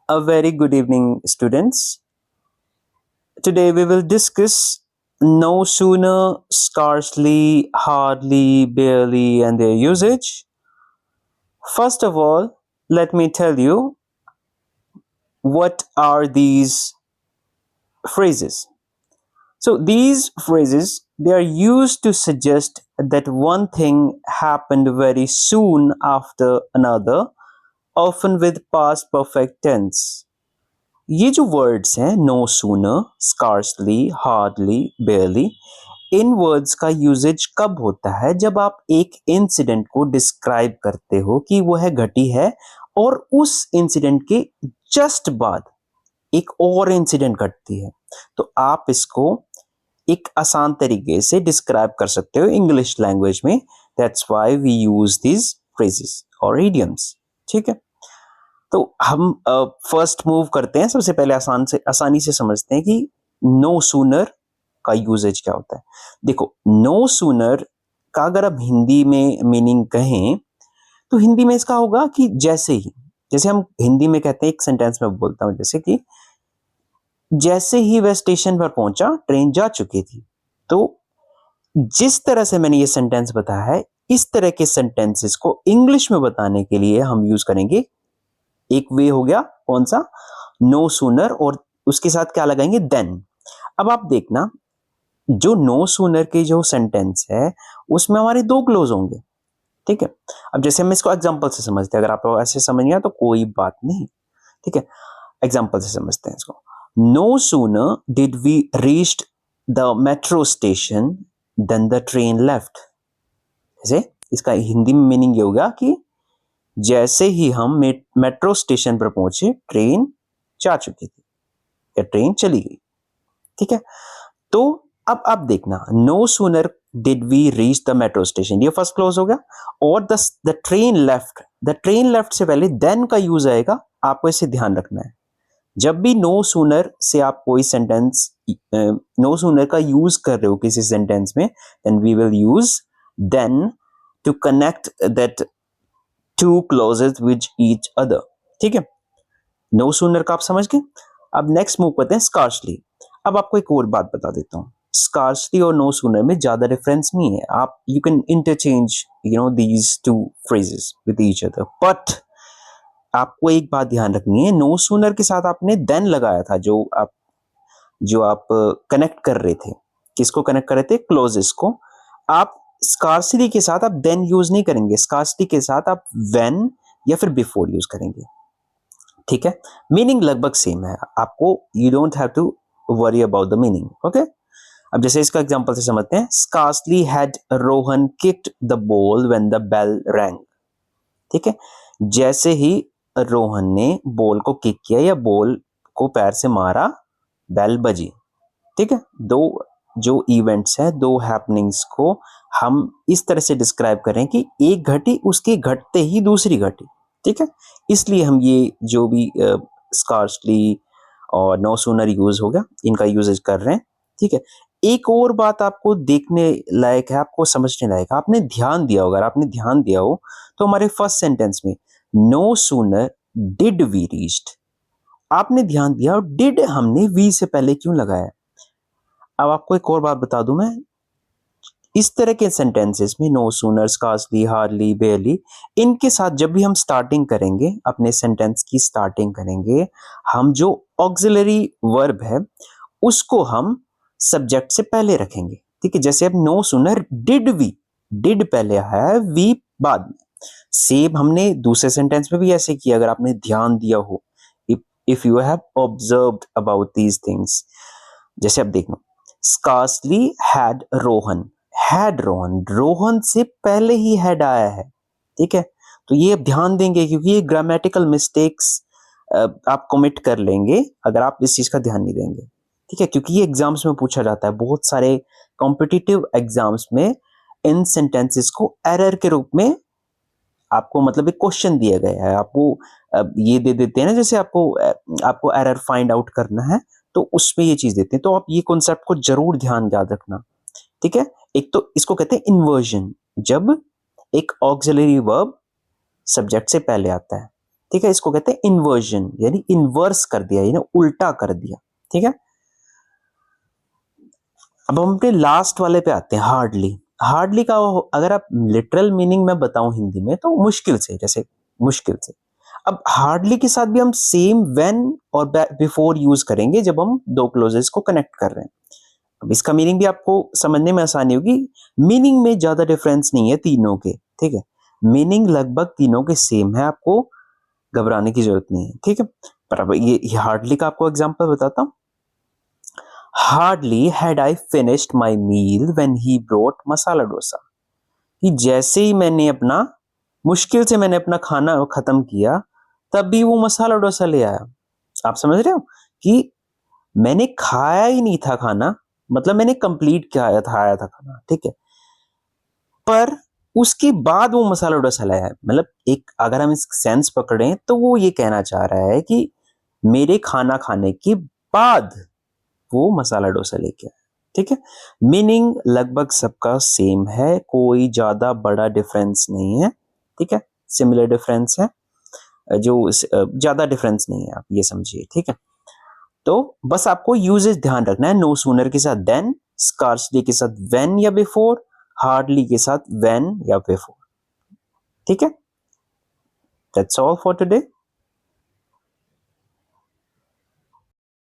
A very good evening, students. Today we will discuss no sooner, scarcely, hardly, barely, and their usage. First of all, let me tell you what are these phrases. So these phrases they are used to suggest that one thing happened very soon after another, often with past perfect tense. ये जो words हैं no sooner scarcely hardly barely इन words का usages कब होता है जब आप एक इंसिडेंट को डिस्क्राइब करते हो कि वो है घटी है और उस इंसिडेंट के जस्ट बाद एक और इंसिडेंट घटती है तो आप इसको एक आसान तरीके से डिस्क्राइब कर सकते हो इंग्लिश लैंग्वेज में that's why we use this phrases और इडियम्स ठीक है तो हम फर्स्ट मूव करते हैं सबसे पहले आसानी से समझते हैं कि नो सूनर का यूजेज क्या होता है देखो नो सूनर का अगर आप हिंदी में मीनिंग कहें तो हिंदी में इसका होगा कि जैसे हम हिंदी में कहते हैं एक सेंटेंस में बोलता हूं जैसे कि जैसे ही वह स्टेशन पर पहुंचा ट्रेन जा चुकी थी तो जिस तरह से मैंने ये सेंटेंस बताया है इस तरह के सेंटेंसेस को इंग्लिश में बताने के लिए हम यूज करेंगे एक वे हो गया कौन सा नो सूनर और उसके साथ क्या लगाएंगे देन अब आप देखना जो नो सूनर के जो सेंटेंस है उसमें हमारे दो क्लोज होंगे ठीक है अब जैसे हम इसको एग्जांपल से समझते हैं अगर आप ऐसे समझ गया तो कोई बात नहीं ठीक है एग्जांपल से समझते हैं इसको no sooner did we reached the metro station then the train left जैसे इसका हिंदी में मीनिंग ये होगा कि जैसे ही हम मेट्रो स्टेशन पर पहुंचे ट्रेन जा चुकी थी या ट्रेन चली गई ठीक है तो अब आप देखना no sooner did we reach the metro station ये फर्स्ट क्लोज होगा और द ट्रेन लेफ्ट से पहले देन का यूज आएगा आपको इसे ध्यान रखना है जब भी नो सूनर से आप कोई सेंटेंस नो सूनर का यूज कर रहे हो किसी सेंटेंस में then we will use then to connect that two clauses with each other ठीक है नो सूनर का आप समझ गए अब नेक्स्ट मूव करते हैं स्कार्सली अब आपको एक और बात बता देता हूं स्कार्सली और नो सूनर में ज्यादा डिफरेंस नहीं है आप you can interchange these two phrases with each other but आपको एक बात ध्यान रखनी है नो सूनर के साथ आपने देन लगाया था जो आप कनेक्ट कर रहे थे किसको कनेक्ट कर रहे थे क्लोजेस को आप स्कार्सली के साथ आप देन यूज नहीं करेंगे स्कार्सली के साथ आप व्हेन या फिर बिफोर यूज करेंगे ठीक है मीनिंग लगभग सेम है आपको you don't have to worry about the meaning okay अब जैसे इसका एग्जांपल से समझते हैं scarcely had Rohan kicked the ball when the bell rang ठीक है जैसे ही रोहन ने बॉल को किक किया या बॉल को पैर से मारा बेल बजी ठीक है दो जो इवेंट्स है दो हैपनिंग्स को हम इस तरह से डिस्क्राइब करें कि एक घटी उसके घटते ही दूसरी घटी ठीक है इसलिए हम ये जो भी स्कार्सली और नो सूनर यूज हो गया इनका यूजेज कर रहे हैं ठीक है एक और बात आपको देखने लायक है आपको समझने लायक है आपने ध्यान दिया होगा अगर आपने ध्यान दिया हो तो हमारे फर्स्ट सेंटेंस में no sooner did we reached आपने ध्यान दिया और डिड हमने वी से पहले क्यों लगाया अब आपको एक और बात बता दूं मैं इस तरह के सेंटेंसेस में no sooner scarcely hardly barely इनके साथ जब भी हम स्टार्टिंग करेंगे अपने सेंटेंस की स्टार्टिंग करेंगे हम जो ऑक्सिलरी वर्ब है उसको हम सब्जेक्ट से पहले रखेंगे ठीक है जैसे अब no sooner did we did पहले है वी बाद में सेम हमने दूसरे सेंटेंस में भी ऐसे किया अगर आपने ध्यान दिया हो if you have observed about these things जैसे अब देखो स्कार्सली हैड रोहन से पहले ही हैड आया है ठीक है तो ये अब ध्यान देंगे क्योंकि ये ग्रामेटिकल मिस्टेक्स आप कमिट कर लेंगे अगर आप इस चीज का ध्यान नहीं देंगे ठीक है क्योंकि ये एग्जाम्स में पूछा जाता है बहुत सारे कॉम्पिटिटिव एग्जाम्स में इन सेंटेंसेस को एरर के रूप में आपको मतलब एक क्वेश्चन दिया गया है आपको ये दे देते हैं ना जैसे आपको एरर फाइंड आउट करना है तो उसमें ये चीज देते हैं तो आप ये कॉन्सेप्ट को जरूर ध्यान याद रखना ठीक है एक तो इसको कहते हैं इन्वर्जन जब एक ऑक्सिलरी वर्ब सब्जेक्ट से पहले आता है ठीक है, इसको कहते हैं इन्वर्जन, यानी इन्वर्स कर दिया, यानी उल्टा कर दिया। ठीक है, अब हम अपने लास्ट वाले पे आते हैं, हार्डली। हार्डली का अगर आप लिटरल मीनिंग में बताऊं हिंदी में तो मुश्किल से, जैसे मुश्किल से। अब हार्डली के साथ भी हम सेम व्हेन और बिफोर यूज करेंगे जब हम दो क्लोजेस को कनेक्ट कर रहे हैं। अब इसका मीनिंग भी आपको समझने में आसानी होगी। मीनिंग में ज्यादा डिफरेंस नहीं है तीनों के, ठीक है, मीनिंग लगभग तीनों के सेम है, आपको घबराने की जरूरत नहीं है। ठीक है, पर अब ये हार्डली का आपको एग्जांपल बताता हूं। Hardly had I finished my meal when he brought masala dosa, कि जैसे ही मैंने अपना, मुश्किल से मैंने अपना खाना खत्म किया, तभी वो मसाला डोसा ले आया। आप समझ रहे हो कि मैंने खाया ही नहीं था खाना, मतलब मैंने कंप्लीट खाया था खाना, ठीक है, पर उसके बाद वो मसाला डोसा लाया है। मतलब एक, अगर हम इस सेंस पकड़ें तो वो ये कहना चाह रहा है कि मेरे खाना खाने के बाद वो मसाला डोसा लेके आया। ठीक है, मीनिंग लगभग सबका सेम है, कोई ज्यादा बड़ा डिफरेंस नहीं है। ठीक है, सिमिलर डिफरेंस है, जो ज्यादा डिफरेंस नहीं है, आप ये समझिए। ठीक है, तो बस आपको यूजेज ध्यान रखना है, नो सूनर के साथ देन, स्कार्सली के साथ व्हेन या बिफोर, हार्डली के साथ व्हेन या बिफोर। ठीक है, दैट्स ऑल फॉर टुडे।